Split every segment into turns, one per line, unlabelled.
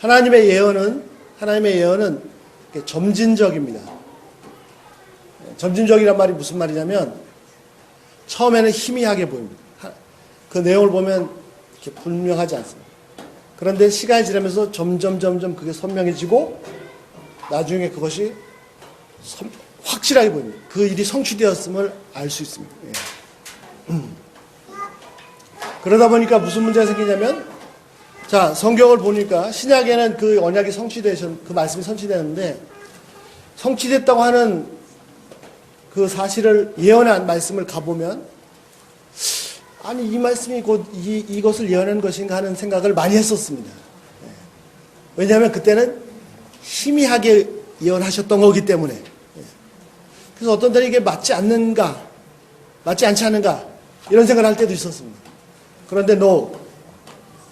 하나님의 예언은 점진적입니다. 점진적이란 말이 무슨 말이냐면 처음에는 희미하게 보입니다. 그 내용을 보면 이렇게 분명하지 않습니다. 그런데 시간이 지나면서 점점 그게 선명해지고 나중에 그것이 확실하게 보입니다. 그 일이 성취되었음을 알 수 있습니다. 그러다 보니까 무슨 문제가 생기냐면, 자, 성경을 보니까 신약에는 그 언약이 그 말씀이 성취되는데, 성취됐다고 하는 그 사실을 예언한 말씀을 가보면, 아니, 이 말씀이 곧 이것을 예언한 것인가 하는 생각을 많이 했었습니다. 왜냐하면 그때는 희미하게 예언하셨던 거기 때문에. 그래서 어떤 때는 이게 맞지 않지 않은가, 이런 생각을 할 때도 있었습니다. 그런데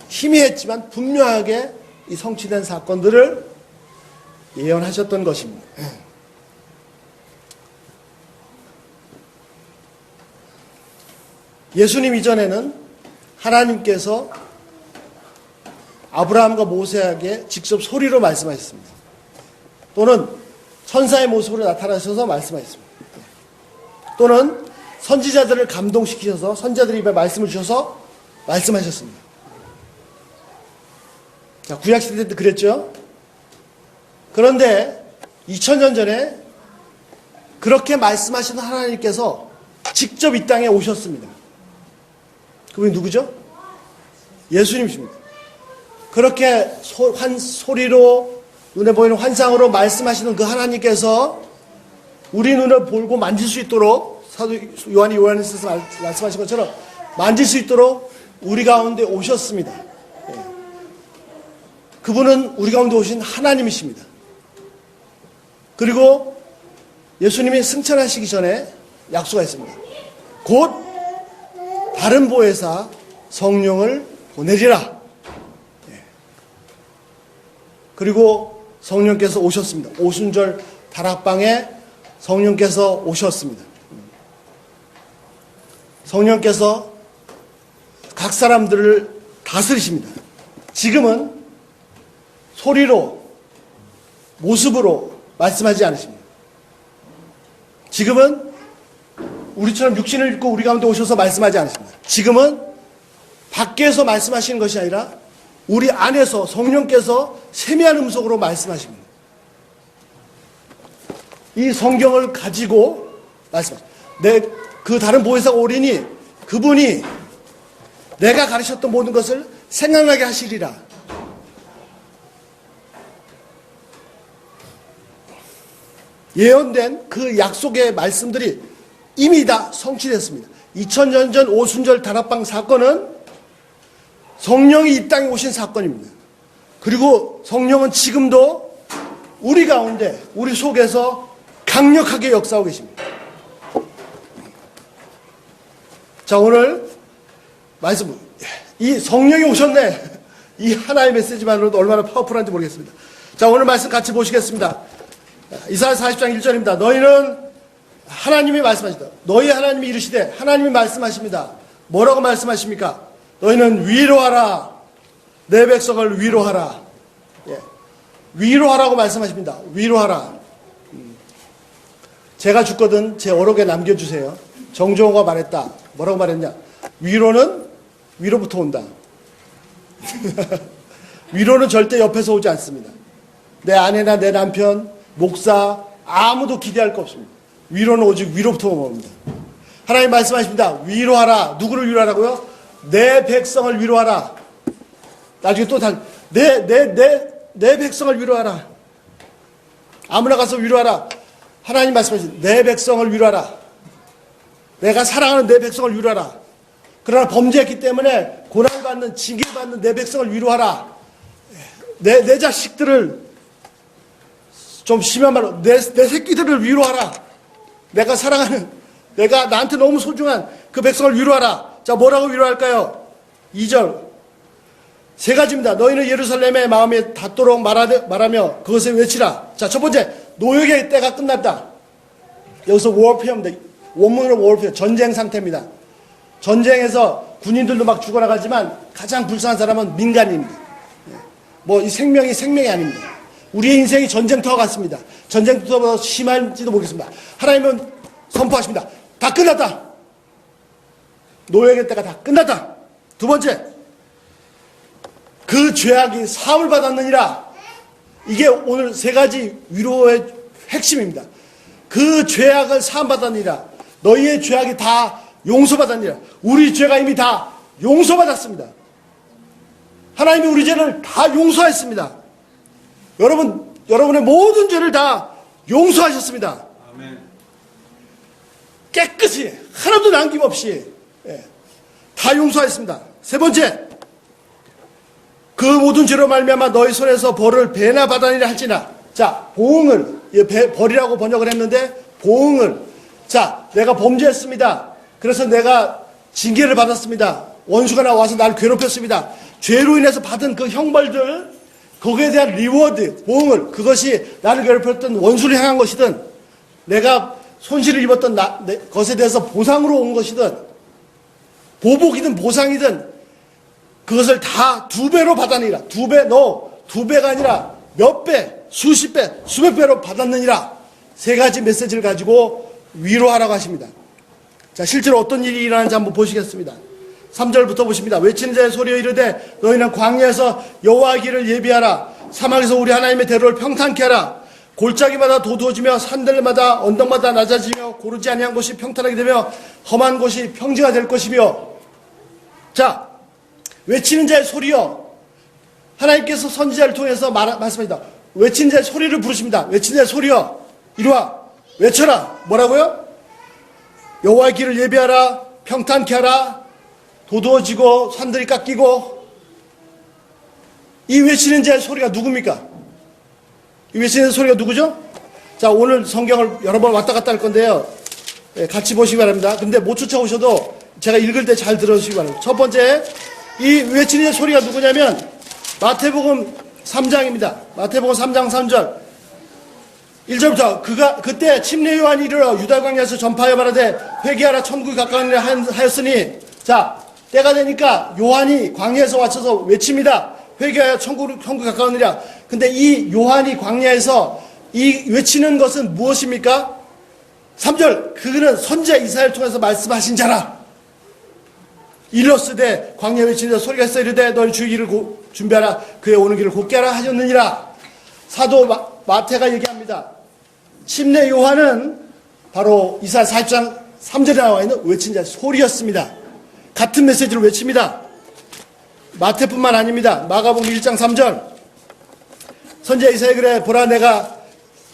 희미했지만 분명하게 이 성취된 사건들을 예언하셨던 것입니다. 예수님 이전에는 하나님께서 아브라함과 모세에게 직접 소리로 말씀하셨습니다. 또는 천사의 모습으로 나타나셔서 말씀하셨습니다. 또는 선지자들을 감동시키셔서 선지자들의 입에 말씀을 주셔서 말씀하셨습니다. 자, 구약시대 때도 그랬죠. 그런데 2000년 전에 그렇게 말씀하시는 하나님께서 직접 이 땅에 오셨습니다. 그분이 누구죠? 예수님이십니다. 그렇게 소리로 눈에 보이는 환상으로 말씀하시는 그 하나님께서 우리 눈을 보고 만질 수 있도록 사도 요한이 요한일서에서 말씀하신 것처럼 만질 수 있도록 우리 가운데 오셨습니다. 그분은 우리 가운데 오신 하나님이십니다. 그리고 예수님이 승천하시기 전에 약속하셨습니다. 곧 다른 보혜사 성령을 보내리라. 그리고 성령께서 오셨습니다. 오순절 다락방에 성령께서 오셨습니다. 성령께서 각 사람들을 다스리십니다. 지금은 소리로, 모습으로 말씀하지 않으십니다. 지금은 우리처럼 육신을 입고 우리 가운데 오셔서 말씀하지 않으십니다. 지금은 밖에서 말씀하시는 것이 아니라 우리 안에서 성령께서 세미한 음성으로 말씀하십니다. 이 성경을 가지고 말씀하십니다. 그 다른 보혜사가 오리니 그분이 내가 가르쳤던 모든 것을 생각나게 하시리라. 예언된 그 약속의 말씀들이 이미 다 성취됐습니다. 2000년 전 오순절 다락방 사건은 성령이 이 땅에 오신 사건입니다. 그리고 성령은 지금도 우리 가운데, 우리 속에서 강력하게 역사하고 계십니다. 자, 오늘 말씀, 이 성령이 오셨네. 이 하나의 메시지만으로도 얼마나 파워풀한지 모르겠습니다. 자, 오늘 말씀 같이 보시겠습니다. 이사야 40장 1절입니다. 너희는 하나님이 말씀하시다. 너희 하나님이 이르시되, 하나님이 말씀하십니다. 뭐라고 말씀하십니까? 너희는 위로하라. 내 백성을 위로하라. 위로하라고 말씀하십니다. 위로하라. 제가 죽거든 제 어록에 남겨주세요. 정종호가 말했다. 뭐라고 말했냐? 위로는 위로부터 온다. 위로는 절대 옆에서 오지 않습니다. 내 아내나 내 남편, 목사, 아무도 기대할 거 없습니다. 위로는 오직 위로부터 옵니다. 하나님 말씀하십니다. 위로하라. 누구를 위로하라고요? 내 백성을 위로하라. 나중에 또 내 백성을 위로하라. 아무나 가서 위로하라. 하나님 말씀하십니다. 내 백성을 위로하라. 내가 사랑하는 내 백성을 위로하라. 그러나 범죄했기 때문에 고난받는, 징계받는 내 백성을 위로하라. 내 자식들을, 좀 심한 말로 내 새끼들을 위로하라. 내가 사랑하는, 내가 나한테 너무 소중한 그 백성을 위로하라. 자, 뭐라고 위로할까요? 2절. 세 가지입니다. 너희는 예루살렘의 마음에 닿도록 말하며 그것을 외치라. 자, 첫 번째, 노역의 때가 끝났다. 여기서 warfare입니다. 원문으로 warfare, 전쟁 상태입니다. 전쟁에서 군인들도 막 죽어나가지만 가장 불쌍한 사람은 민간인입니다. 뭐 이 생명이 아닙니다. 우리의 인생이 전쟁터와 같습니다. 전쟁터보다 심한지도 모르겠습니다. 하나님은 선포하십니다. 다 끝났다. 노예의 때가 다 끝났다. 두 번째, 그 죄악이 사함을 받았느니라. 이게 오늘 세 가지 위로의 핵심입니다. 그 죄악을 사함받았느니라. 너희의 죄악이 다 용서받았느니라. 우리 죄가 이미 다 용서받았습니다. 하나님이 우리 죄를 다 용서했습니다. 여러분의 모든 죄를 다 용서하셨습니다.
아멘.
깨끗이 하나도 남김없이 다 용서하였습니다. 세 번째, 그 모든 죄로 말미암아 너희 손에서 벌을 배나 받아니라 할지나. 자, 보응을 벌이라고 번역을 했는데 보응을, 자, 내가 범죄했습니다. 그래서 내가 징계를 받았습니다. 원수가 나와서 나를 괴롭혔습니다. 죄로 인해서 받은 그 형벌들, 거기에 대한 리워드, 보응을, 그것이 나를 괴롭혔던 원수를 향한 것이든 내가 손실을 입었던 것에 대해서 보상으로 온 것이든 보복이든 보상이든 그것을 다 2배로 받았느니라. 2배, 두 배가 아니라 몇 배, 수십 배, 수백 배로 받았느니라. 세 가지 메시지를 가지고 위로하라고 하십니다. 자, 실제로 어떤 일이 일어나는지 한번 보시겠습니다. 3절부터 보십니다. 외치는 자의 소리여 이르되 너희는 광야에서 여호와의 길을 예비하라. 사막에서 우리 하나님의 대로를 평탄케 하라. 골짜기마다 도두어지며 산들마다 언덕마다 낮아지며 고르지 아니한 곳이 평탄하게 되며 험한 곳이 평지가 될 것이며. 자, 외치는 자의 소리여. 하나님께서 선지자를 통해서 말씀합니다. 외치는 자의 소리를 부르십니다. 외치는 자의 소리여 이리와 외쳐라. 뭐라고요? 여호와의 길을 예비하라. 평탄케 하라. 도두어지고 산들이 깎이고. 이 외치는 자의 소리가 누굽니까? 이 외치는 소리가 누구죠? 자, 오늘 성경을 여러 번 왔다 갔다 할 건데요. 같이 보시기 바랍니다. 근데 못 쫓아오셔도 제가 읽을 때 잘 들으시기 바랍니다. 첫 번째, 이 외치는 소리가 누구냐면 마태복음 3장입니다. 마태복음 3장 3절 1절부터 그때 침례 요한이 이르러 유다 광야에서 전파하여 말하되 회개하라 천국이 가까우니라 하였으니. 자, 때가 되니까 요한이 광야에서 와쳐서 외칩니다. 회개하여 천국이 가까우니라. 근데 이 요한이 광야에서 이 외치는 것은 무엇입니까? 3절, 그는 선지자 이사야를 통해서 말씀하신 자라. 일러스되 광야 외치는 자 소리가 있어 이르되 너희 주의 길을 준비하라. 그의 오는 길을 곧게 하라 하셨느니라. 사도 마태가 얘기합니다. 침례 요한은 바로 이사야 40장 3절에 나와 있는 외친 자의 소리였습니다. 같은 메시지를 외칩니다. 마태뿐만 아닙니다. 마가복음 1장 3절 선지자 이사야 그래 보라 내가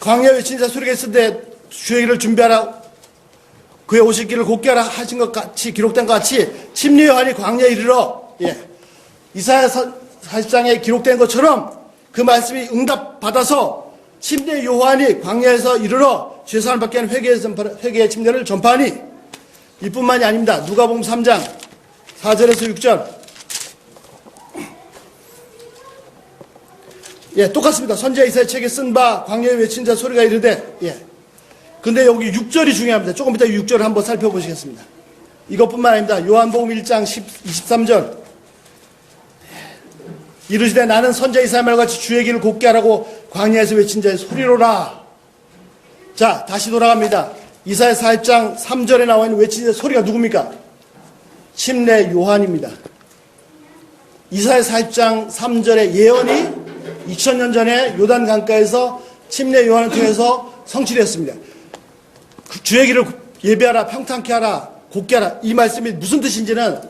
광야 외친 자 소리가 있었는데 주의 길을 준비하라. 그의 오실 길을 곧게 하라 하신 것 같이 기록된 것 같이 침례 요한이 광야에 이르러 이사야 40장에 기록된 것처럼 그 말씀이 응답받아서 침례 요한이 광야에서 이르러 죄사함을 받게 하는 회개의 침례를 전파하니. 이뿐만이 아닙니다. 누가복음 3장 4절에서 6절 똑같습니다. 선지자 이사야 책에 쓴 바 광야에 외친 자 소리가 이르되. 근데 여기 6절이 중요합니다. 조금 이따 6절을 한번 살펴보시겠습니다. 이것뿐만 아닙니다. 요한복음 1장 23절 이르시되 나는 선지자 이사야 말같이 주의 길을 곧게 하라고 광야에서 외친 자의 소리로라. 자, 다시 돌아갑니다. 이사야 40장 3절에 나와 있는 외친 자의 소리가 누굽니까? 침례 요한입니다. 이사야 40장 3절의 예언이 2000년 전에 요단 강가에서 침례 요한을 통해서 성취되었습니다. 주의 길을 예비하라, 평탄케 하라, 곧게 하라. 이 말씀이 무슨 뜻인지는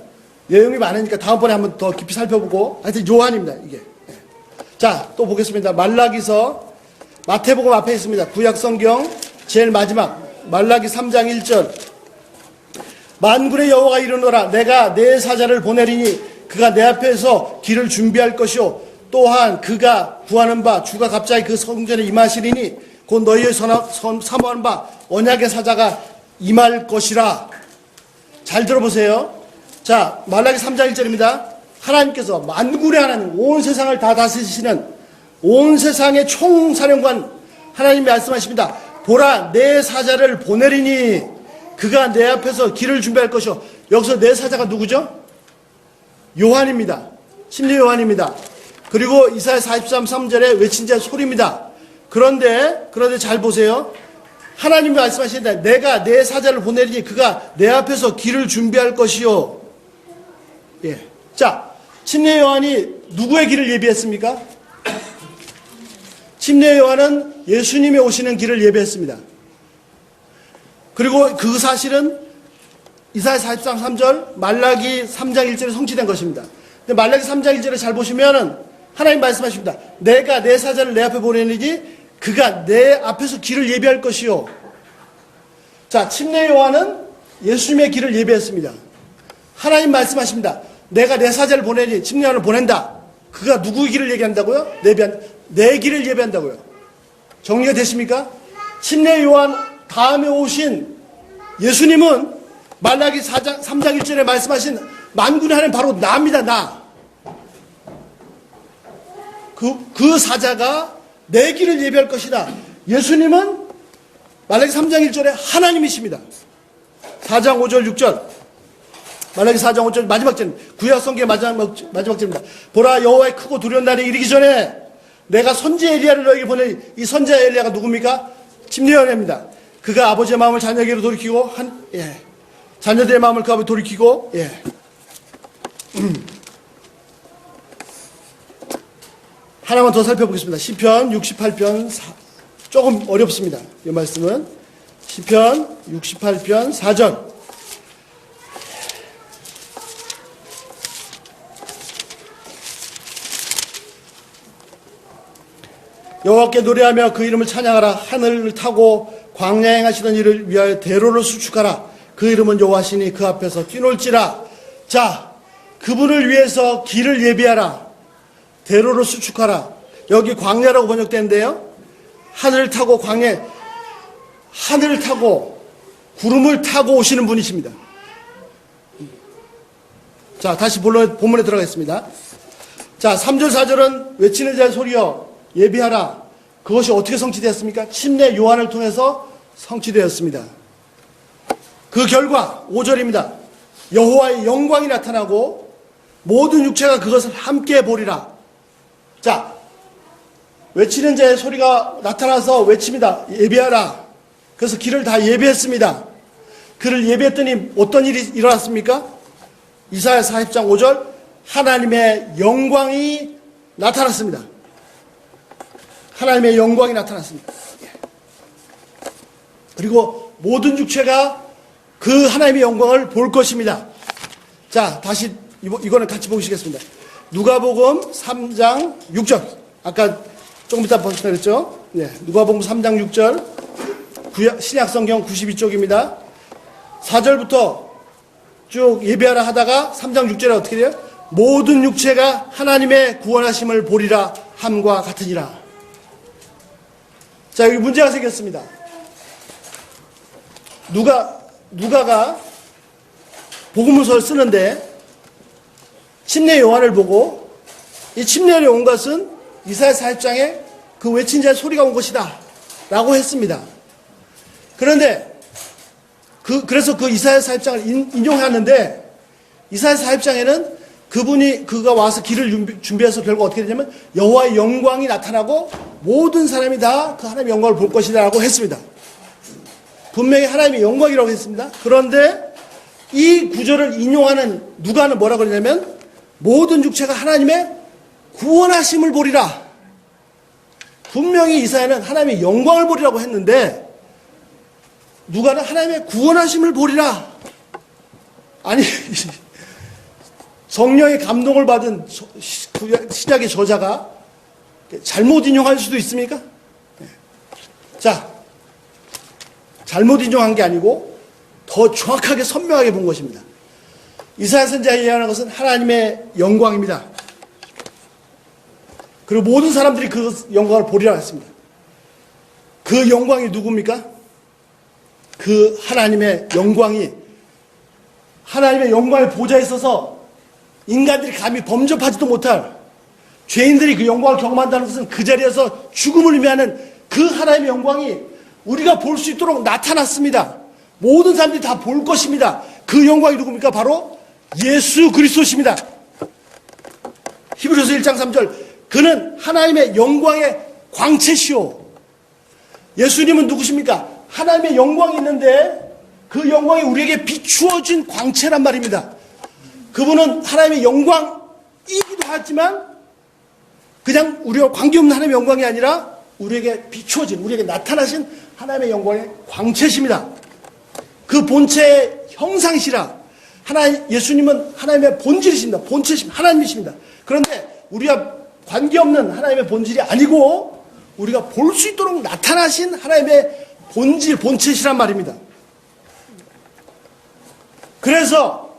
내용이 많으니까 다음번에 한번 더 깊이 살펴보고. 하여튼 요한입니다, 이게. 자, 또 보겠습니다. 말라기서, 마태복음 앞에 있습니다. 구약성경 제일 마지막 말라기 3장 1절 만군의 여호와가 이르노라 내가 내 사자를 보내리니 그가 내 앞에서 길을 준비할 것이요 또한 그가 구하는 바 주가 갑자기 그 성전에 임하시리니 곧 너희의 사모하는 바 언약의 사자가 임할 것이라. 잘 들어보세요. 자, 말라기 3장 1절입니다. 하나님께서 만군의 하나님, 온 세상을 다 다스리시는 온 세상의 총사령관 하나님이 말씀하십니다. 보라 내 사자를 보내리니 그가 내 앞에서 길을 준비할 것이요. 여기서 내 사자가 누구죠? 요한입니다. 침례 요한입니다. 그리고 이사야 43, 3절에 외친 자의 소리입니다. 그런데 잘 보세요. 하나님이 말씀하시는데 내가 내 사자를 보내리니 그가 내 앞에서 길을 준비할 것이요. 예. 자, 침례 요한이 누구의 길을 예비했습니까? 침례 요한은 예수님이 오시는 길을 예비했습니다. 그리고 그 사실은 이사야 43, 3절, 말라기 3장 1절에 성취된 것입니다. 근데 말라기 3장 1절에 잘 보시면은 하나님 말씀하십니다. 내가 내 사자를 내 앞에 보내니 그가 내 앞에서 길을 예비할 것이요. 자, 침례 요한은 예수님의 길을 예비했습니다. 하나님 말씀하십니다. 내가 내 사자를 보내니 침례 요한을 보낸다. 그가 누구의 길을 얘기한다고요? 내 길을 예비한다고요. 정리가 되십니까? 침례 요한 다음에 오신 예수님은 말라기 3장 1절에 말씀하신 만군의 하나님 바로 나입니다. 나. 그 사자가 내 길을 예비할 것이다. 예수님은 말라기 3장 1절에 하나님이십니다. 4장 5절 6절 말라기 4장 5절 마지막 절 구약 성경의 마지막 절입니다. 보라 여호와의 크고 두려운 날이 이르기 전에 내가 선지 엘리야를 너에게 보내니 이 선지자 엘리야가 누굽니까? 침례 요한입니다. 그가 아버지의 마음을 자녀에게로 돌이키고 자녀들의 마음을 그 앞에 돌이키고 하나만 더 살펴보겠습니다. 시편 68편 조금 어렵습니다. 이 말씀은 시편 68편 4절 여호와께 노래하며 그 이름을 찬양하라. 하늘을 타고 광야에 행하시던 일을 위하여 대로를 수축하라. 그 이름은 여호와시니 그 앞에서 뛰놀지라. 자, 그분을 위해서 길을 예비하라. 대로를 수축하라. 여기 광야라고 번역되는데요. 하늘을 타고 하늘을 타고 구름을 타고 오시는 분이십니다. 자, 다시 본문에 들어가겠습니다. 자, 3절 4절은 외치는 자의 소리여 예비하라. 그것이 어떻게 성취되었습니까? 침례 요한을 통해서 성취되었습니다. 그 결과 5절입니다. 여호와의 영광이 나타나고 모든 육체가 그것을 함께 보리라. 자, 외치는 자의 소리가 나타나서 외칩니다. 예비하라. 그래서 길을 다 예비했습니다. 그를 예비했더니 어떤 일이 일어났습니까? 이사야 40장 5절 하나님의 영광이 나타났습니다. 하나님의 영광이 나타났습니다. 그리고 모든 육체가 그 하나님의 영광을 볼 것입니다. 자, 다시 이거는 같이 보시겠습니다. 누가복음 3장 6절. 아까 조금 이따 보시라 그랬죠? 네, 누가복음 3장 6절. 신약성경 92쪽입니다. 4절부터 쭉 예배하라 하다가 3장 6절에 어떻게 돼요? 모든 육체가 하나님의 구원하심을 보리라 함과 같으니라. 자, 여기 문제가 생겼습니다. 누가가 복음서를 쓰는데 침례 요한을 보고 이 침례에 온 것은 이사야 40장에 그 외친 자의 소리가 온 것이다 라고 했습니다. 그런데 그래서 그 이사야 40장을 인용하는데 이사야 40장에는 그가 와서 길을 준비해서 결국 어떻게 되냐면 여호와의 영광이 나타나고 모든 사람이 다 그 하나님의 영광을 볼 것이다 라고 했습니다. 분명히 하나님의 영광이라고 했습니다. 그런데 이 구절을 인용하는 누가는 뭐라고 그러냐면 모든 육체가 하나님의 구원하심을 보리라. 분명히 이사야는 하나님의 영광을 보리라고 했는데 누가는 하나님의 구원하심을 보리라. 아니 성령의 감동을 받은 신약의 저자가 잘못 인용할 수도 있습니까? 자, 잘못 인용한 게 아니고 더 정확하게 선명하게 본 것입니다. 이사야 선지자가 얘기하는 것은 하나님의 영광입니다. 그리고 모든 사람들이 그 영광을 보리라 했습니다. 그 영광이 누굽니까? 그 하나님의 영광이 하나님의 영광의 보좌에 있어서 인간들이 감히 범접하지도 못할 죄인들이 그 영광을 경험한다는 것은 그 자리에서 죽음을 의미하는 그 하나님의 영광이 우리가 볼 수 있도록 나타났습니다. 모든 사람들이 다 볼 것입니다. 그 영광이 누굽니까? 바로 예수 그리스도십니다. 히브리서 1장 3절 그는 하나님의 영광의 광채시오. 예수님은 누구십니까? 하나님의 영광이 있는데 그 영광이 우리에게 비추어진 광채란 말입니다. 그분은 하나님의 영광이기도 하지만 그냥 우리와 관계없는 하나님의 영광이 아니라 우리에게 비추어진, 우리에게 나타나신 하나님의 영광의 광채십니다. 그 본체의 형상이시라. 예수님은 하나님의 본질이십니다. 본체십니다. 하나님이십니다. 그런데 우리와 관계없는 하나님의 본질이 아니고 우리가 볼 수 있도록 나타나신 하나님의 본질, 본체시란 말입니다. 그래서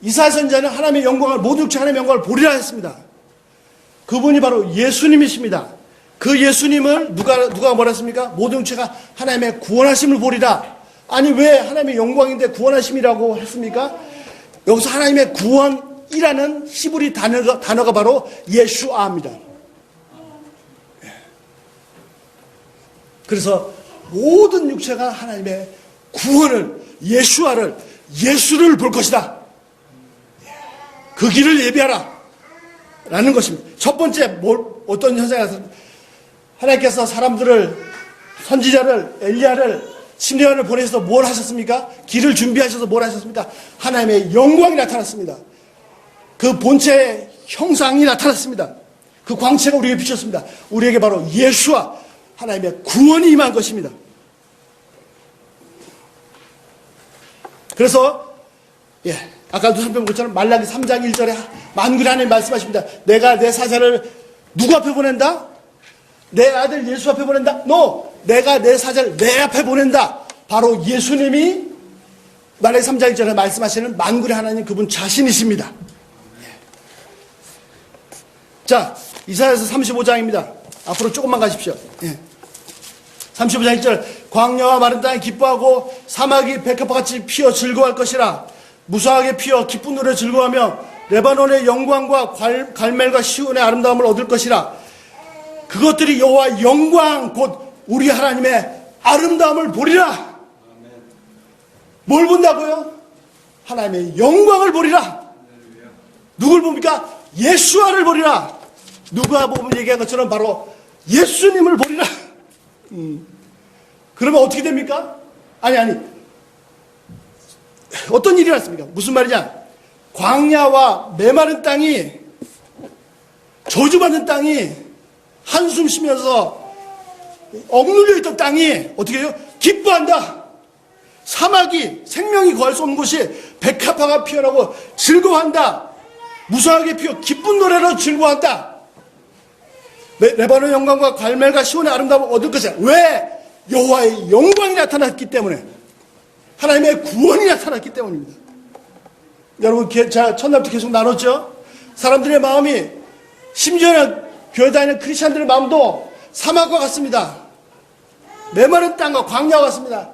이사야 선지자는 하나님의 영광을, 모든 육체 하나님의 영광을 보리라 했습니다. 그분이 바로 예수님이십니다. 그 예수님을 누가 뭐라 했습니까? 모든 육체가 하나님의 구원하심을 보리라. 아니 왜 하나님의 영광인데 구원하심이라고 했습니까? 여기서 하나님의 구원이라는 히브리 단어가 바로 예슈아입니다. 그래서 모든 육체가 하나님의 구원을, 예슈아를, 예수를 볼 것이다. 그 길을 예비하라. 라는 것입니다. 첫 번째, 어떤 현상이 하나님께서 사람들을, 선지자를, 엘리야를, 심레원을 보내셔서 뭘 하셨습니까? 길을 준비하셔서 뭘 하셨습니까? 하나님의 영광이 나타났습니다. 그 본체의 형상이 나타났습니다. 그 광채가 우리에게 비쳤습니다. 우리에게 바로 예수와 하나님의 구원이 임한 것입니다. 그래서 아까도 살펴본 것처럼 말라기 3장 1절에 만군의 하나님 말씀하십니다. 내가 내 사자를 누구 앞에 보낸다? 내 아들 예수 앞에 보낸다? 내가 내 사자를 내 앞에 보낸다. 바로 예수님이 말라기 3장 1절에 말씀하시는 만군의 하나님 그분 자신이십니다. 자, 이사야서 35장입니다. 앞으로 조금만 가십시오. 35장 1절 광야와 마른 땅이 기뻐하고 사막이 백합화같이 피어 즐거워할 것이라. 무수하게 피어 기쁜 노래 즐거워하며 레바논의 영광과 갈멜과 시온의 아름다움을 얻을 것이라. 그것들이 여호와의 영광 곧 우리 하나님의 아름다움을 보리라. 뭘 본다고요? 하나님의 영광을 보리라. 누굴 봅니까? 예수와를 보리라. 누가 보면 얘기한 것처럼 바로 예수님을 보리라. 그러면 어떻게 됩니까? 아니 어떤 일이 났습니까? 무슨 말이냐? 광야와 메마른 땅이, 저주받는 땅이, 한숨 쉬면서 억눌려 있던 땅이 어떻게 해요? 기뻐한다. 사막이, 생명이 거할 수 없는 곳이 백합화가 피어나고 즐거워한다. 무수하게 피어 기쁜 노래로 즐거워한다. 레바논 영광과 갈멜과 시온의 아름다움을 얻을 것이야. 왜? 여호와의 영광이 나타났기 때문에, 하나님의 구원이 나타났기 때문입니다. 여러분, 제가 첫날부터 계속 나눴죠? 사람들의 마음이, 심지어는 교회 다니는 크리스찬들의 마음도 사막과 같습니다. 메마른 땅과 광야와 같습니다.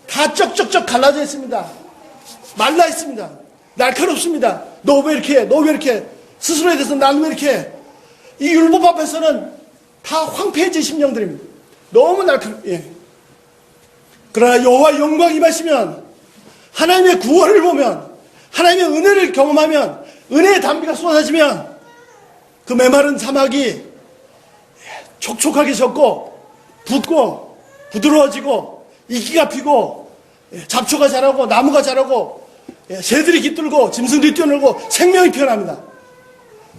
다 쩍쩍쩍 갈라져 있습니다. 말라 있습니다. 날카롭습니다. 너 왜 이렇게 해? 너 왜 이렇게 해? 스스로에 대해서 난 왜 이렇게 해? 이 율법 앞에서는 다 황폐해진 심령들입니다. 너무 그러나 여호와의 영광이 임하시면, 하나님의 구원을 보면, 하나님의 은혜를 경험하면, 은혜의 담비가 쏟아지면 그 메마른 사막이 촉촉하게 젖고 붓고 부드러워지고 이기가 피고 잡초가 자라고 나무가 자라고 새들이 깃들고 짐승들이 뛰어놀고 생명이 피어납니다.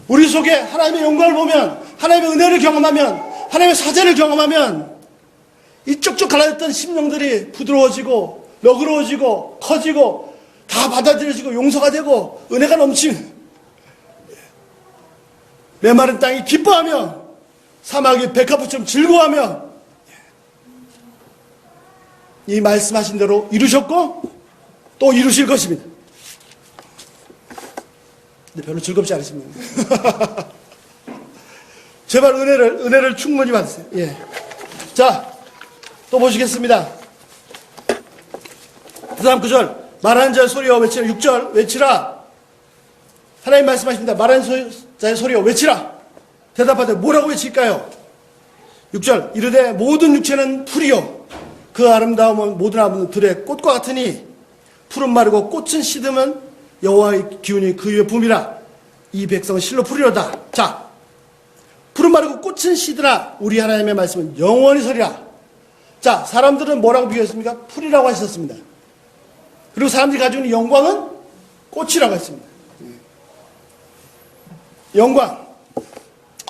우리 속에 하나님의 영광을 보면, 하나님의 은혜를 경험하면, 하나님의 사제를 경험하면 이 쪽쪽 갈라졌던 심령들이 부드러워지고 너그러워지고 커지고 다 받아들여지고 용서가 되고 은혜가 넘치는, 메마른 땅이 기뻐하며 사막이 백합화처럼 즐거워하며 이 말씀하신 대로 이루셨고 또 이루실 것입니다. 근데 별로 즐겁지 않습니다. 제발 은혜를 충분히 받으세요. 자, 또 보시겠습니다. 그 다음 9절 말하는 자의 소리여 외치라. 6절 외치라. 하나님 말씀하십니다. 말하는 자의 소리여 외치라. 대답하되 뭐라고 외칠까요? 6절 이르되 모든 육체는 풀이요 그 아름다움은 모든 나무는 들의 꽃과 같으니 풀은 마르고 꽃은 시드면 여호와의 기운이 그 위에 붐이라. 이 백성은 실로 풀이로다. 자, 푸른 마르고 꽃은 시드라 우리 하나님의 말씀은 영원히 서리라. 자, 사람들은 뭐라고 비교했습니까? 풀이라고 하셨습니다. 그리고 사람들이 가지고 있는 영광은 꽃이라고 했습니다. 영광.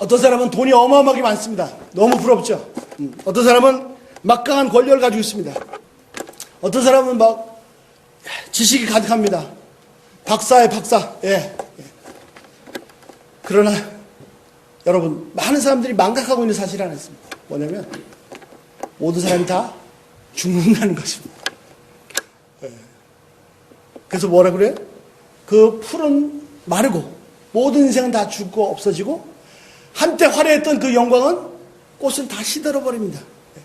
어떤 사람은 돈이 어마어마하게 많습니다. 너무 부럽죠. 어떤 사람은 막강한 권력을 가지고 있습니다. 어떤 사람은 막 지식이 가득합니다. 박사의 박사. 예. 그러나 여러분, 많은 사람들이 망각하고 있는 사실이 하나 있습니다. 뭐냐면 모든 사람이 다 죽는다는 것입니다. 예. 그래서 뭐라 그래요? 그 풀은 마르고 모든 인생은 다 죽고 없어지고 한때 화려했던 그 영광은 꽃은 다 시들어버립니다. 예.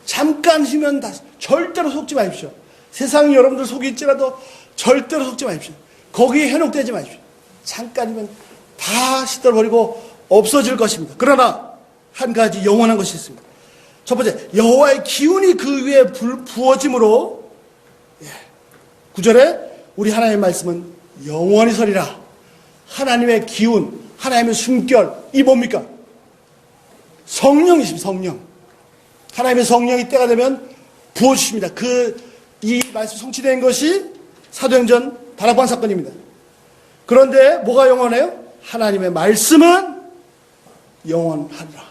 잠깐 쉬면 다 절대로 속지 마십시오. 세상이 여러분들 속일지라도 절대로 속지 마십시오. 거기에 현혹되지 마십시오. 잠깐이면 다 시들어버리고 없어질 것입니다. 그러나 한 가지 영원한 것이 있습니다. 첫 번째, 여호와의 기운이 그 위에 부어짐으로 9절에 우리 하나님의 말씀은 영원히 서리라. 하나님의 기운, 하나님의 숨결, 이 뭡니까? 성령이십니다. 성령. 하나님의 성령이 때가 되면 부어주십니다. 이 말씀 성취된 것이 사도행전 다락방 사건입니다. 그런데 뭐가 영원해요? 하나님의 말씀은 영원하리라.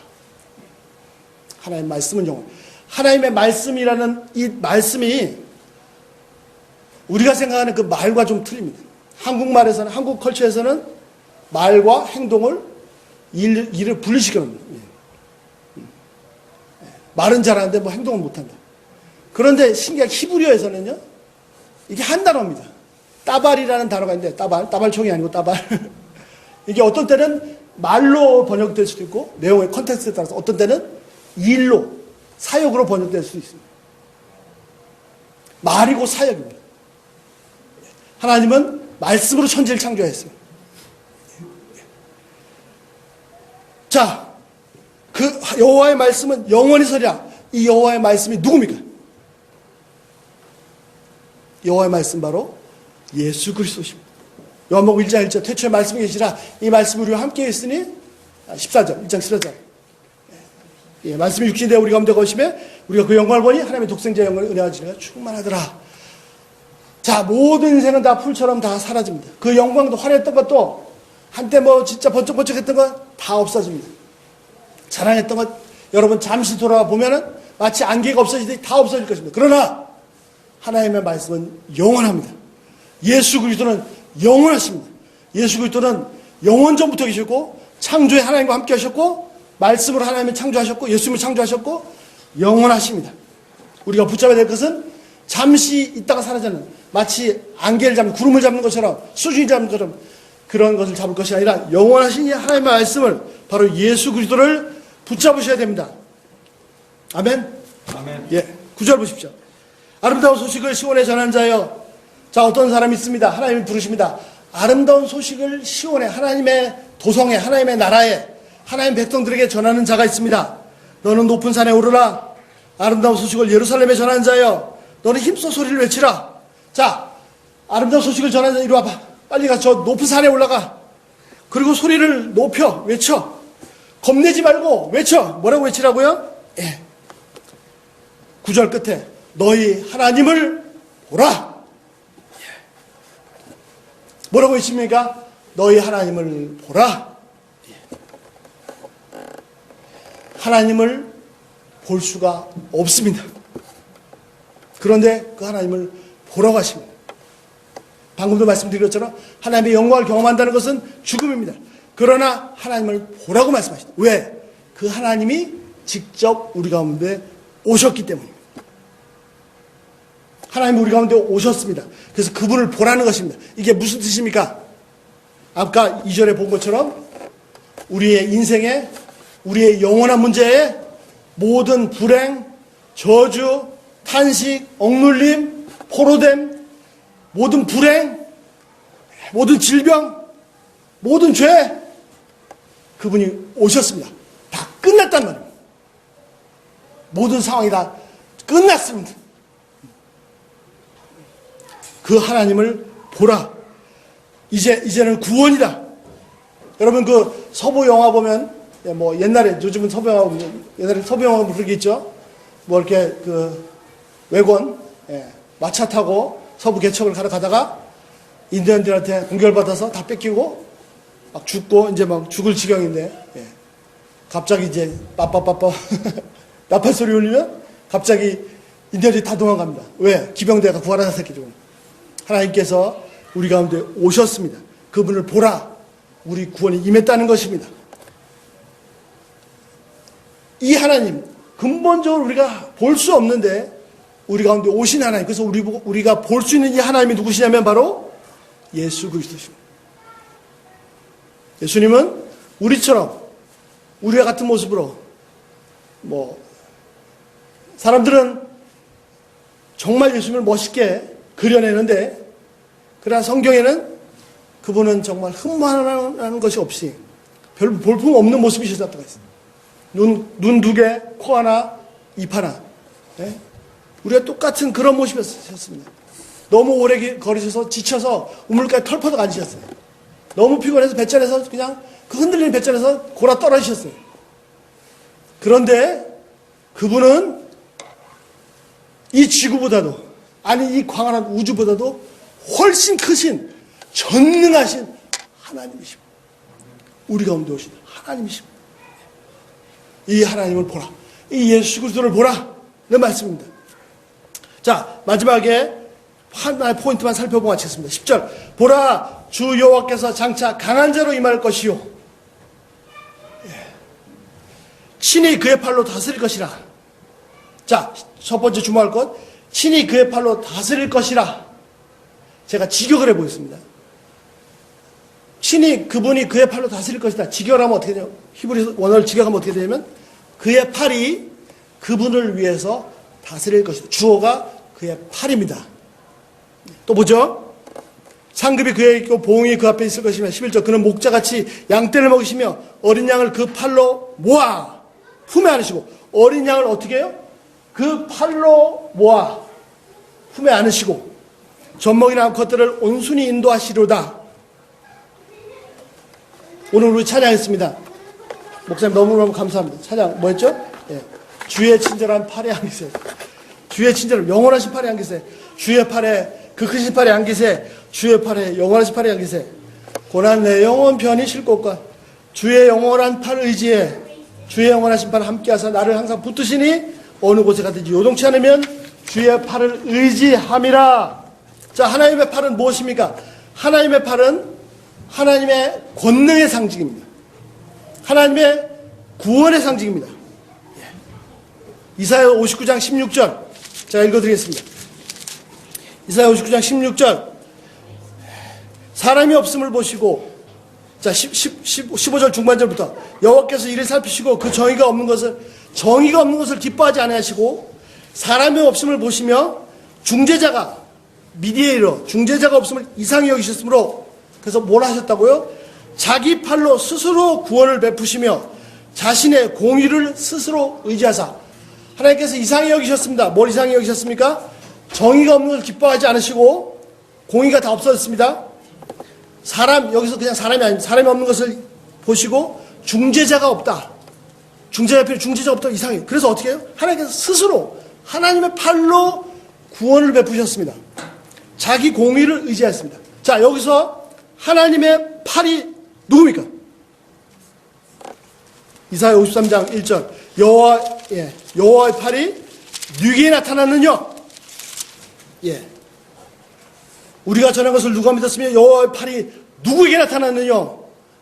하나님의 말씀은 영원. 하나님의 말씀이라는 이 말씀이 우리가 생각하는 그 말과 좀 틀립니다. 한국말에서는, 한국 컬처에서는 말과 행동을 일을 분리시켜놓습니다. 말은 잘하는데 뭐 행동은 못한다. 그런데 신기하게 히브리어에서는요, 이게 한 단어입니다. 따발이라는 단어가 있는데, 따발총이 아니고 따발. 이게 어떤 때는 말로 번역될 수도 있고, 내용의 컨텍스트에 따라서 어떤 때는 일로, 사역으로 번역될 수도 있습니다. 말이고 사역입니다. 하나님은 말씀으로 천지를 창조했어요. 자, 그 여호와의 말씀은 영원히 서리라. 이 여호와의 말씀이 누굽니까? 여호와의 말씀 바로 예수 그리스도십니다. 요한복음 1장 1절 태초에 말씀이 계시라. 이 말씀이 우리와 함께 있으니 14절 1장 14절 말씀이 육신이 되어 우리 가운데 거심에 우리가 그 영광을 보니 하나님의 독생자의 영광을 은혜와 진리가 충만하더라. 자, 모든 인생은 다 풀처럼 다 사라집니다. 그 영광도 화려했던 것도 한때 뭐 진짜 번쩍번쩍했던 건 다 없어집니다. 자랑했던 것 여러분 잠시 돌아와 보면은 마치 안개가 없어지듯이 다 없어질 것입니다. 그러나 하나님의 말씀은 영원합니다. 예수 그리스도는 영원하십니다. 예수 그리스도는 영원 전부터 계셨고 창조의 하나님과 함께 하셨고 말씀으로 하나님을 창조하셨고 예수님을 창조하셨고 영원하십니다. 우리가 붙잡아야 될 것은 잠시 있다가 사라지는 마치 안개를 잡는 구름을 잡는 것처럼 수준이 잡는 것처럼 그런 것을 잡을 것이 아니라 영원하신 이 하나님의 말씀을 바로 예수 그리스도를 붙잡으셔야 됩니다. 아멘.
아멘.
예, 9절 보십시오. 아름다운 소식을 시온에 전하는 자여. 자, 어떤 사람이 있습니다. 하나님을 부르십니다. 아름다운 소식을 시온에, 하나님의 도성에, 하나님의 나라에, 하나님 백성들에게 전하는 자가 있습니다. 너는 높은 산에 오르라. 아름다운 소식을 예루살렘에 전하는 자여. 너는 힘써 소리를 외치라. 자, 아름다운 소식을 전하는 자 이리 와봐. 빨리 가서 저 높은 산에 올라가. 그리고 소리를 높여 외쳐. 겁내지 말고 외쳐. 뭐라고 외치라고요? 예. 9절 끝에 너희 하나님을 보라. 뭐라고 외칩니까? 너희 하나님을 보라. 하나님을 볼 수가 없습니다. 그런데 그 하나님을 보라고 하십니다. 방금도 말씀드린 것처럼 하나님의 영광을 경험한다는 것은 죽음입니다. 그러나 하나님을 보라고 말씀하십니다. 왜? 그 하나님이 직접 우리 가운데 오셨기 때문입니다. 하나님이 우리 가운데 오셨습니다. 그래서 그분을 보라는 것입니다. 이게 무슨 뜻입니까? 아까 2절에 본 것처럼 우리의 인생에 우리의 영원한 문제에 모든 불행, 저주, 탄식, 억눌림, 포로됨, 모든 불행, 모든 질병, 모든 죄, 그분이 오셨습니다. 다 끝났단 말입니다. 모든 상황이 다 끝났습니다. 그 하나님을 보라. 이제는 구원이다. 여러분 그 서부 영화 보면 뭐 옛날에 요즘은 서병하고 옛날에 서병하고 그런 게 있죠. 뭐 이렇게 그 외권 마차 타고 서부 개척을 가러 가다가 인디언들한테 공격받아서 다 뺏기고 막 죽고 이제 막 죽을 지경인데 갑자기 이제 빠빠빠빠 나팔 소리 울리면 갑자기 인디언들이 다 도망갑니다. 왜? 기병대가 구하라 새끼죠. 하나님께서 우리 가운데 오셨습니다. 그분을 보라. 우리 구원이 임했다는 것입니다. 이 하나님 근본적으로 우리가 볼 수 없는데 우리 가운데 오신 하나님, 그래서 우리가 볼 수 있는 이 하나님이 누구시냐면 바로 예수 그리스도십니다. 예수님은 우리처럼 우리와 같은 모습으로 사람들은 정말 예수님을 멋있게 그려내는데 그러나 성경에는 그분은 정말 흠모하는 것이 없이 별 볼품 없는 모습이셨다고 했습니다. 눈 두 개, 코 하나, 입 하나. 우리가 똑같은 그런 모습이었습니다. 너무 오래 걸으셔서 지쳐서 우물가에 털퍼덕 앉으셨어요. 너무 피곤해서 뱃잔에서 그냥 그 흔들리는 뱃잔에서 골아 떨어지셨어요. 그런데 그분은 이 지구보다도, 아니 이 광활한 우주보다도 훨씬 크신 전능하신 하나님이십니다. 우리 가운데 오신 하나님이십니다. 이 하나님을 보라. 이 예수 그리스도를 보라. 는 말씀입니다. 자, 마지막에 하나의 포인트만 살펴보고 마치겠습니다. 10절. 보라, 주 여호와께서 장차 강한 자로 임할 것이요. 친히 그의 팔로 다스릴 것이라. 자, 첫 번째 주목할 것. 친히 그의 팔로 다스릴 것이라. 제가 직역을 해보겠습니다. 친히 그분이 그의 팔로 다스릴 것이다. 직역을 하면 어떻게 되냐면, 히브리 원어를 직역하면 어떻게 되냐면, 그의 팔이 그분을 위해서 다스릴 것이다. 주어가 그의 팔입니다. 또 보죠. 상급이 그에 있고 보응이 그 앞에 있을 것이며 11절. 그는 목자같이 양떼를 먹이시며 어린 양을 그 팔로 모아 품에 안으시고. 어린 양을 어떻게 해요? 그 팔로 모아 품에 안으시고 젖먹이나 암컷들을 온순히 인도하시로다. 오늘 우리 찬양했습니다. 목사님 너무너무 감사합니다. 찬양 뭐였죠? 주의 친절한 팔에 안기세. 주의 친절한 영원하신 팔에 안기세. 주의 팔에 그 크신 팔에 안기세. 주의 팔에 영원하신 팔에 안기세. 고난 내 영혼 편히 쉴 곳과 주의 영원한 팔 의지에 주의 영원하신 팔 함께하사 나를 항상 붙드시니 어느 곳에 가든지 요동치 않으면 주의 팔을 의지함이라. 자, 하나님의 팔은 무엇입니까? 하나님의 팔은 하나님의 권능의 상징입니다. 하나님의 구원의 상징입니다. 이사야 59장 16절. 제가 읽어드리겠습니다. 이사야 59장 16절. 사람이 없음을 보시고, 자, 15절 중반절부터 여호와께서 이를 살피시고 그 정의가 없는 것을 기뻐하지 아니하시고 사람이 없음을 보시며 중재자가 미디에이터, 중재자가 없음을 이상히 여기셨으므로 그래서 뭘 하셨다고요? 자기 팔로 스스로 구원을 베푸시며 자신의 공의를 스스로 의지하사. 하나님께서 이상히 여기셨습니다. 뭘 이상히 여기셨습니까? 정의가 없는 것을 기뻐하지 않으시고 공의가 다 없어졌습니다. 여기서 그냥 사람이 아닙니다. 사람이 없는 것을 보시고 중재자가 없다. 중재자가 없다. 이상해요. 그래서 어떻게 해요? 하나님께서 스스로 하나님의 팔로 구원을 베푸셨습니다. 자기 공의를 의지했습니다. 자, 여기서 하나님의 팔이 누굽니까? 이사야 53장 1절. 여호와의 팔이 누구에게 나타났느냐? 우리가 전한 것을 누가 믿었으며 여호와의 팔이 누구에게 나타났느냐?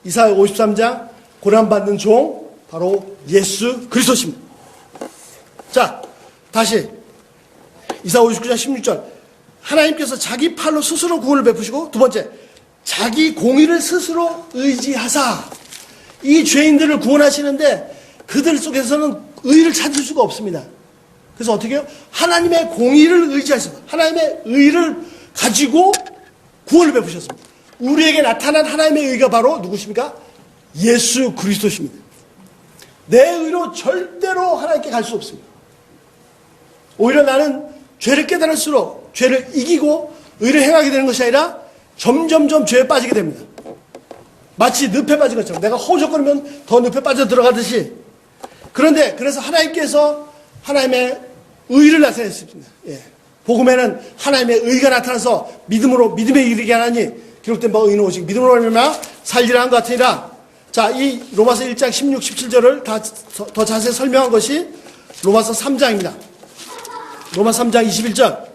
이사야 53장 고난받는 종 바로 예수 그리스도십니다. 자, 다시 이사야 59장 16절. 하나님께서 자기 팔로 스스로 구원을 베푸시고 두 번째, 자기 공의를 스스로 의지하사. 이 죄인들을 구원하시는데 그들 속에서는 의를 찾을 수가 없습니다. 그래서 어떻게 해요? 하나님의 공의를 의지하십니다. 하나님의 의를 가지고 구원을 베푸셨습니다. 우리에게 나타난 하나님의 의가 바로 누구십니까? 예수 그리스도십니다. 내 의로 절대로 하나님께 갈 수 없습니다. 오히려 나는 죄를 깨달을수록 죄를 이기고 의를 행하게 되는 것이 아니라 점점점 죄에 빠지게 됩니다. 마치 늪에 빠진 것처럼 내가 허우적거리면 더 늪에 빠져 들어가듯이. 그런데 그래서 하나님께서 하나님의 의를 나타냈습니다. 예. 복음에는 하나님의 의가 나타나서 믿음에 이르게 하나니 기록된 바 의는 오직 믿음으로 말미암아 살리라 한 것 같으니라. 자, 이 로마서 1장 16, 17절을 더 자세히 설명한 것이 로마서 3장입니다. 로마서 3장 21절.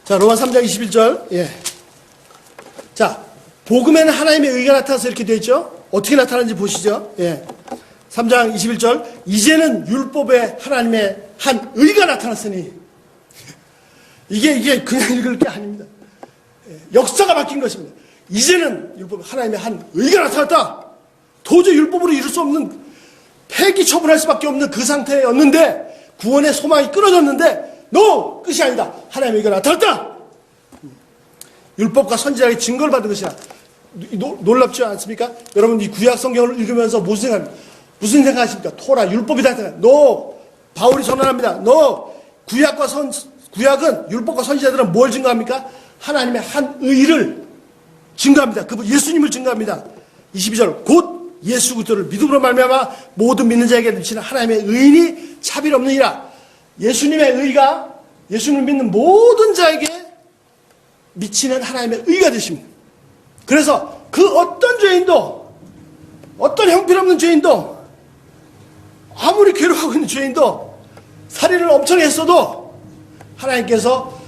자, 로마 3장 21절. 예. 자, 복음에는 하나님의 의가 나타나서 이렇게 되어 있죠. 어떻게 나타나는지 보시죠. 예. 3장 21절. 이제는 율법에 하나님의 한 의가 나타났으니. 이게 그냥 읽을 게 아닙니다. 예. 역사가 바뀐 것입니다. 이제는 율법에 하나님의 한 의가 나타났다. 도저히 율법으로 이룰 수 없는, 폐기 처분할 수밖에 없는 그 상태였는데, 구원의 소망이 끊어졌는데, no! 끝이 아니다. 하나님의 의가 나타났다. 율법과 선지자에게 증거를 받은 것이라. 놀랍지 않습니까? 여러분 이 구약 성경을 읽으면서 무슨 생각하십니까? 토라, 율법이다. no! 바울이 선언합니다. no! 구약은 율법과 선지자들은 뭘 증거합니까? 하나님의 한 의를 증거합니다. 그분 예수님을 증거합니다. 22절 곧 예수 그리스도를 믿음으로 말미암아 모든 믿는 자에게 미치는 하나님의 의인이 차별 없느니라. 예수님의 의가 예수님을 믿는 모든 자에게 미치는 하나님의 의가 되십니다. 그래서 그 어떤 죄인도, 어떤 형편없는 죄인도, 아무리 괴로워하고 있는 죄인도, 살인을 엄청 했어도 하나님께서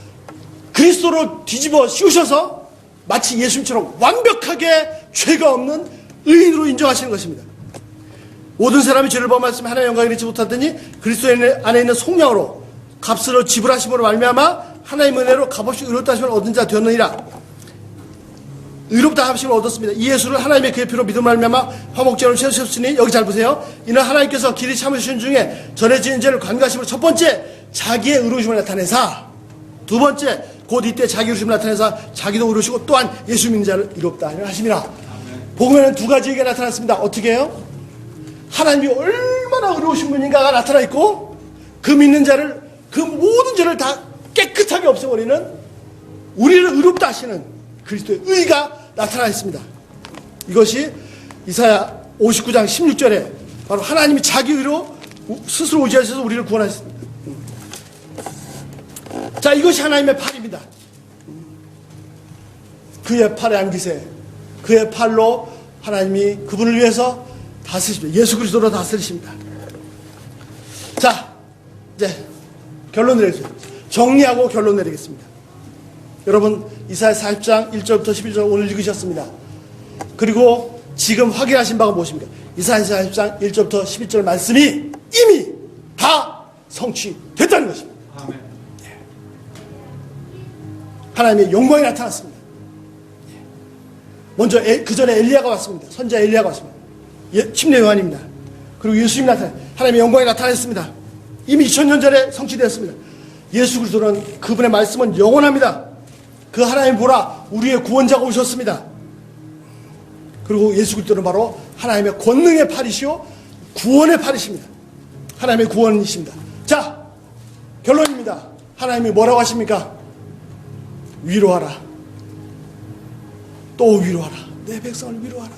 그리스도로 뒤집어 씌우셔서 마치 예수님처럼 완벽하게 죄가 없는 의인으로 인정하시는 것입니다. 모든 사람이 죄를 범하였으면 하나님의 영광을 잃지 못하더니 그리스도 안에 있는 속량으로 값으로 지불하심으로 말미암아 하나님의 은혜로 값없이 의롭다 하심을 얻은 자 되었느니라. 의롭다 하심을 얻었습니다. 이 예수를 하나님의 그의 피로 믿음 말미암아 화목제로 세우셨으니, 여기 잘 보세요. 이는 하나님께서 길이 참으신 중에 전에 지은 죄를 관과하심으로 첫 번째 자기의 의로우심을 나타내사, 두 번째 곧 이때 자기 의로우심을 나타내사 자기도 의로우시고 또한 예수 믿는 자를 의롭다 하심이라. 복음에는 두 가지 얘기가 나타났습니다. 어떻게 해요? 하나님이 얼마나 의로우신 분인가가 나타나 있고, 그 믿는 자를, 그 모든 죄를 다 깨끗하게 없애버리는, 우리를 의롭다 하시는 그리스도의 의가 나타나 있습니다. 이것이 이사야 59장 16절에 바로 하나님이 자기 의로 스스로 의지하셔서 우리를 구원하셨습니다. 자, 이것이 하나님의 팔입니다. 그의 팔에 안기세, 그의 팔로 하나님이 그분을 위해서 다스리십니다. 예수 그리스도로 다스리십니다. 자, 이제 결론 내리겠습니다. 정리하고 결론 내리겠습니다. 여러분 이사야 40장 1절부터 11절 오늘 읽으셨습니다. 그리고 지금 확인하신 바가 무엇입니까? 이사야 40장 1절부터 11절 말씀이 이미 다 성취됐다는 것입니다. 아멘. 하나님의 영광이 나타났습니다. 먼저 그 전에 엘리야가 왔습니다. 선지자 엘리야가 왔습니다. 침례 요한입니다. 그리고 예수님이 하나님의 영광이 나타났습니다. 이미 2000년 전에 성취되었습니다. 예수 그리스도는, 그분의 말씀은 영원합니다. 그 하나님 보라, 우리의 구원자가 오셨습니다. 그리고 예수 그리스도는 바로 하나님의 권능의 팔이시오 구원의 팔이십니다. 하나님의 구원이십니다. 자, 결론입니다. 하나님이 뭐라고 하십니까? 위로하라. 또 위로하라. 내 백성을 위로하라.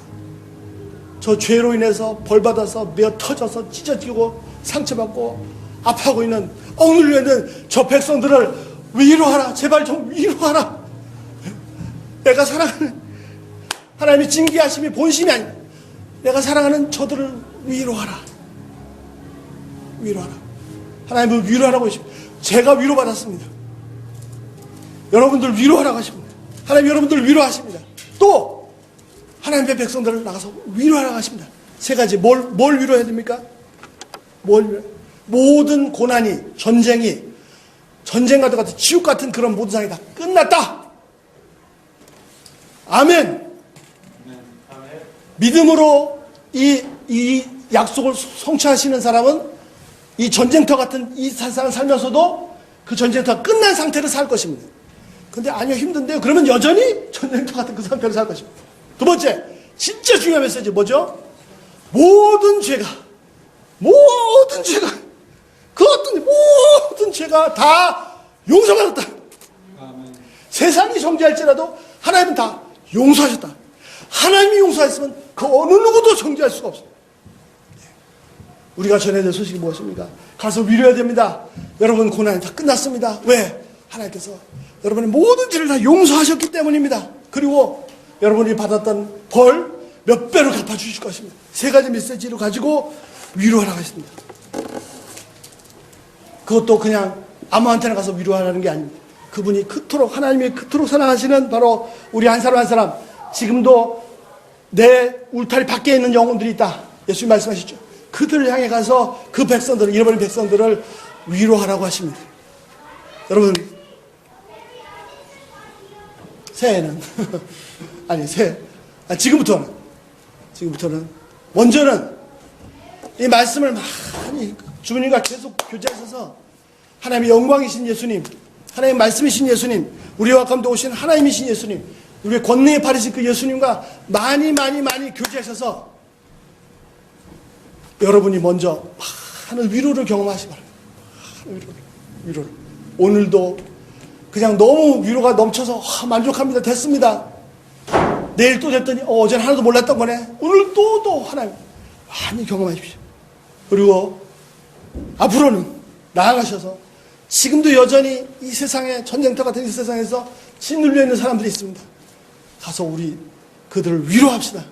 저 죄로 인해서 벌받아서 메어 터져서 찢어지고 상처받고 아파하고 있는, 억눌려 있는 저 백성들을 위로하라. 제발 좀 위로하라. 내가 사랑하는, 하나님의 징계하심이 본심이 아닙니다. 내가 사랑하는 저들을 위로하라. 위로하라. 하나님은 위로하라고 하십니다. 제가 위로받았습니다. 여러분들 위로하라고 하십니다. 하나님 여러분들 위로하십니다. 또 하나님의 백성들을 나가서 위로하라고 하십니다. 세 가지. 뭘 위로해야 됩니까? 모든 고난이, 전쟁과도 같은 지옥 같은 그런 모든 상황이 다 끝났다. 아멘. 믿음으로 이 약속을 성취하시는 사람은 이 전쟁터 같은 이 세상을 살면서도 그 전쟁터가 끝난 상태로 살 것입니다. 근데 아니요, 힘든데요. 그러면 여전히 전쟁터 같은 그 상태로 살 것입니다. 두 번째, 진짜 중요한 메시지 뭐죠? 모든 죄가 그 어떤 모든 죄가 다 용서받았다. 세상이 정죄할지라도 하나님은 다 용서하셨다. 하나님이 용서했으면 그 어느 누구도 정죄할 수가 없습니다. 우리가 전해야 될 소식이 무엇입니까? 가서 위로해야 됩니다. 여러분 고난이 다 끝났습니다. 왜? 하나님께서 여러분의 모든 죄를 다 용서하셨기 때문입니다. 그리고 여러분이 받았던 벌 몇 배로 갚아주실 것입니다. 세 가지 메시지를 가지고 위로하라고 했습니다. 그것도 그냥 아무한테나 가서 위로하라는 게 아닙니다. 그분이 그토록 하나님이 그토록 사랑하시는 바로 우리 한 사람 한 사람, 지금도 내 울타리 밖에 있는 영혼들이 있다. 예수님 말씀하시죠. 그들을 향해 가서 그 백성들을, 잃어버린 백성들을 위로하라고 하십니다. 여러분, 새해는 아니 지금부터는 먼저는 이 말씀을 많이 주님과 계속 교제하셔서 하나님의 영광이신 예수님, 하나님의 말씀이신 예수님, 우리와 가운데 오신 하나님이신 예수님, 우리의 권능에 바르신 그 예수님과 많이 교제하셔서 여러분이 먼저 많은 위로를 경험하시기 바랍니다. 위로를. 오늘도 그냥 너무 위로가 넘쳐서 만족합니다. 됐습니다. 내일 또 됐더니 어제는 하나도 몰랐던 거네. 오늘 또 하나님 많이 경험하십시오. 그리고 앞으로는 나아가셔서 지금도 여전히 이 세상에 전쟁터 같은 이 세상에서 짓눌려 있는 사람들이 있습니다. 가서 우리 그들을 위로합시다.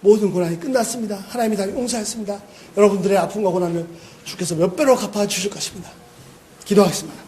모든 고난이 끝났습니다. 하나님이 다 용서했습니다. 여러분들의 아픔과 고난을 주께서 몇 배로 갚아주실 것입니다. 기도하겠습니다.